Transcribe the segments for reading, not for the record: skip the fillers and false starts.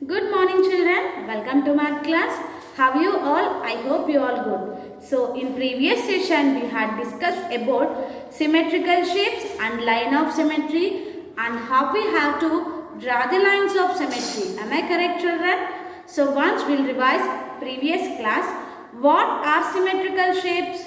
Good morning children, welcome to math class. How are you all? I hope you all good. So in previous session we had discussed about symmetrical shapes and line of symmetry and how we have to draw the lines of symmetry. Am I correct children? So once we'll revise previous class. What are symmetrical shapes?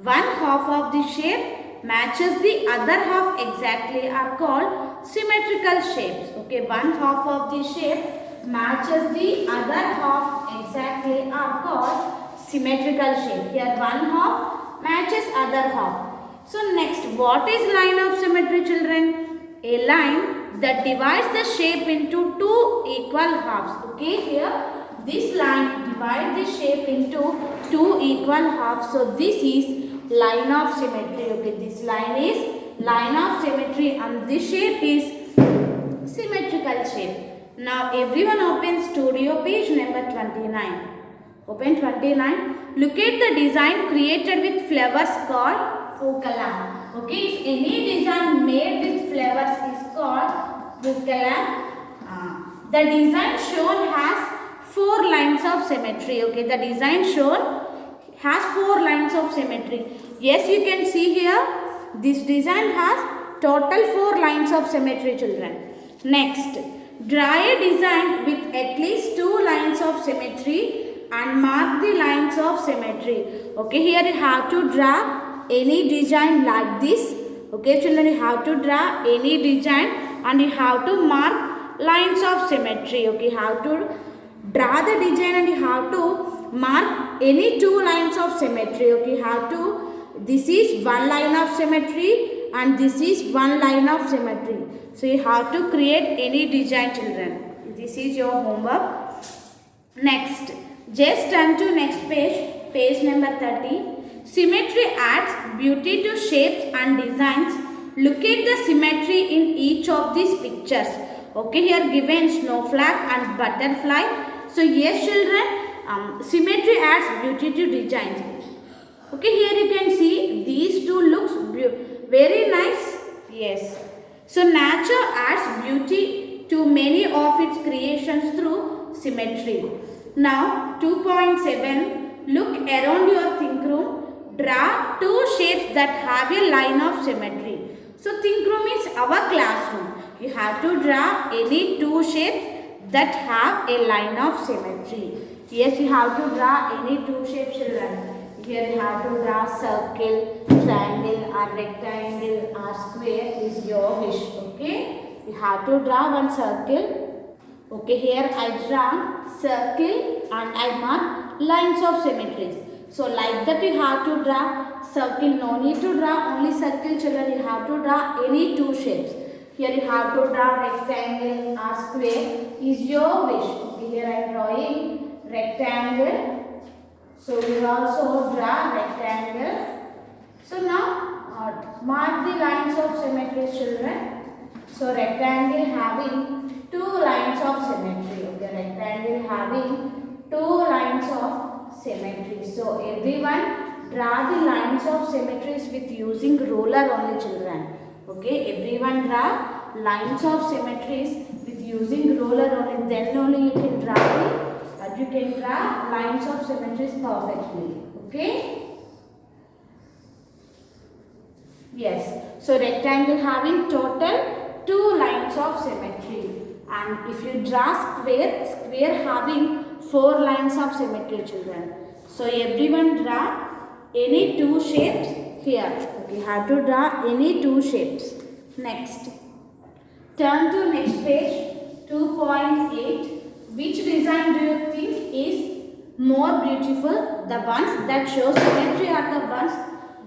One half of the shape matches the other half exactly are called symmetrical shapes. Okay, one half of the shape matches the other half exactly are called symmetrical shape. Here one half matches other half. So next, what is line of symmetry children? A line that divides the shape into two equal halves. Okay, here this line divides the shape into two equal halves. So this is line of symmetry. Okay, this line is line of symmetry and this shape is symmetrical shape. Now everyone open studio page number 29. Open 29. Look at the design created with flowers called Pookalam. Okay, if any design made with flowers is called Pookalam. The design shown has four lines of symmetry. Okay, the design shown has four lines of symmetry. Yes, you can see here this design has total four lines of symmetry children. Next, draw a design with at least two lines of symmetry and mark the lines of symmetry. Okay, here you have to draw any design like this. Okay, children, you have to draw any design and you have to mark lines of symmetry. Okay, you have to draw the design and you have to mark any two lines of symmetry. Okay, you have to, this is one line of symmetry and this is one line of symmetry. So you have to create any design children. This is your homework. Next, just turn to next page, page number 30. Symmetry adds beauty to shapes and designs. Look at the symmetry in each of these pictures. Okay, here given snowflake and butterfly. So yes children, symmetry adds beauty to designs. Okay, here you can see these two looks very nice. Yes. So nature adds beauty to many of its creations through symmetry. Now 2.7, look around your think room. Draw two shapes that have a line of symmetry. So think room is our classroom. You have to draw any two shapes that have a line of symmetry. Yes, you have to draw any two shapes children. Here you have to draw circle, triangle or rectangle or square is your wish. Okay, you have to draw one circle. Okay, here I draw circle and I mark lines of symmetries. So like that you have to draw circle. No need to draw only circle children. You have to draw any two shapes. Here you have to draw rectangle or square is your wish. Okay, here I am drawing rectangle. So we will also draw rectangle. So now mark the lines of symmetry children. So rectangle having two lines of symmetry. Okay, rectangle having two lines of symmetry. So everyone draw the lines of symmetries with using ruler only children. Okay, everyone draw lines of symmetries with using ruler only. Then only you can draw lines of symmetries perfectly. Okay. Yes. So rectangle having total two lines of symmetry. And if you draw square, square having four lines of symmetry children. So everyone draw any two shapes here. Okay, you have to draw any two shapes. Next. Turn to next page 2.8. Which design do you think is more beautiful? The ones that show symmetry or the ones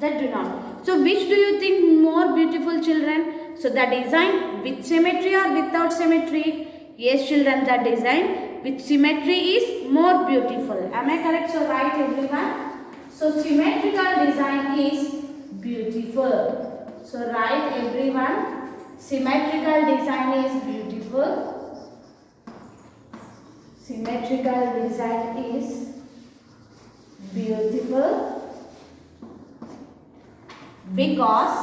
that do not? So which do you think more beautiful children? So the design with symmetry or without symmetry? Yes children, the design with symmetry is more beautiful. Am I correct? So write everyone. So symmetrical design is beautiful. So write everyone. Symmetrical design is beautiful. Symmetrical design is beautiful because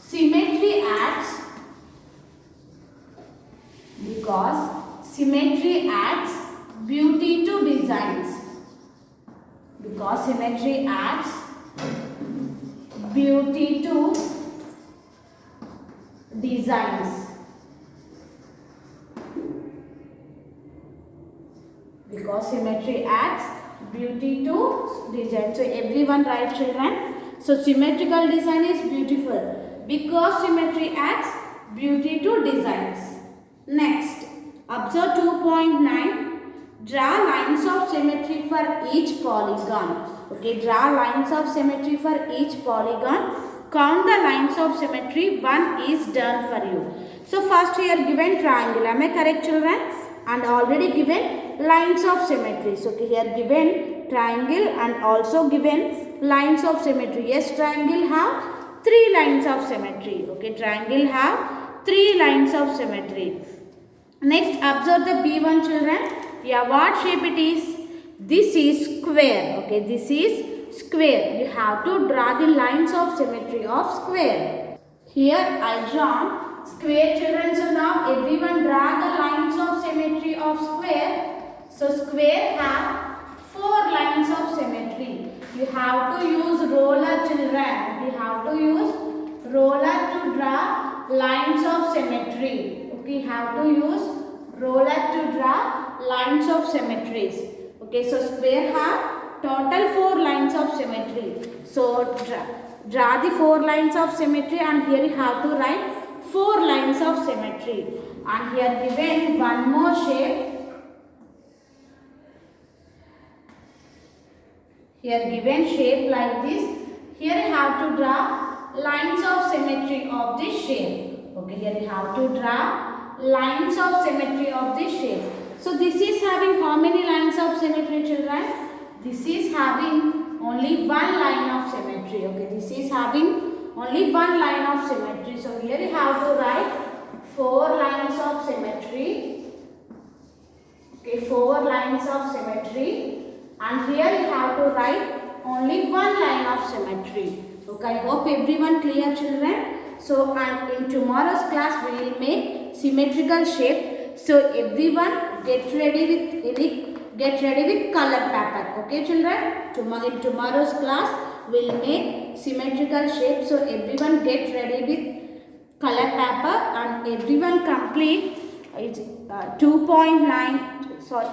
symmetry adds Because symmetry adds beauty to designs. Because symmetry adds beauty to designs. Because symmetry adds beauty to design. So everyone write, children. So symmetrical design is beautiful because symmetry adds beauty to designs. Next, observe 2.9. Draw lines of symmetry for each polygon. Okay, draw lines of symmetry for each polygon. Count the lines of symmetry. One is done for you. So first here given triangle. Am I correct, children? And already given lines of symmetry. So here given triangle and also given lines of symmetry. Yes, triangle have 3 lines of symmetry. Okay, triangle have 3 lines of symmetry. Next, observe the B1, children. Yeah, what shape it is? This is square. Okay, this is square. You have to draw the lines of symmetry of square. Here I draw square, children. So now everyone draw the lines of symmetry of square. So square have 4 lines of symmetry. You have to use roller, children. You have to use roller to draw lines of symmetry. Okay, you have to use roller to draw lines of symmetries. Okay, so square have total 4 lines of symmetry. So draw the 4 lines of symmetry and here you have to write 4 lines of symmetry. And here given one more shape. Here given shape like this. Here you have to draw lines of symmetry of this shape. Okay, here you have to draw lines of symmetry of this shape. So this is having how many lines of symmetry, children? This is having only 1 line of symmetry. Okay, this is having only 1 line of symmetry. So here you have to write 4 lines of symmetry. Okay, 4 lines of symmetry. And here you have to write only 1 line of symmetry. Okay, I hope everyone clear, children. So and in tomorrow's class we will make symmetrical shape. So everyone get ready with color paper. Okay, children. In tomorrow's class we will make symmetrical shape. So everyone get ready with color paper and everyone complete 2.9. Sorry.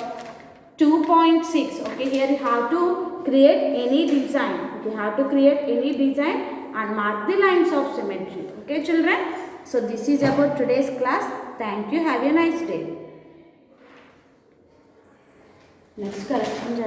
2.6. Okay, here you have to create any design. Okay, you have to create any design and mark the lines of symmetry. Okay, children. So this is about today's class. Thank you. Have a nice day. Next correction,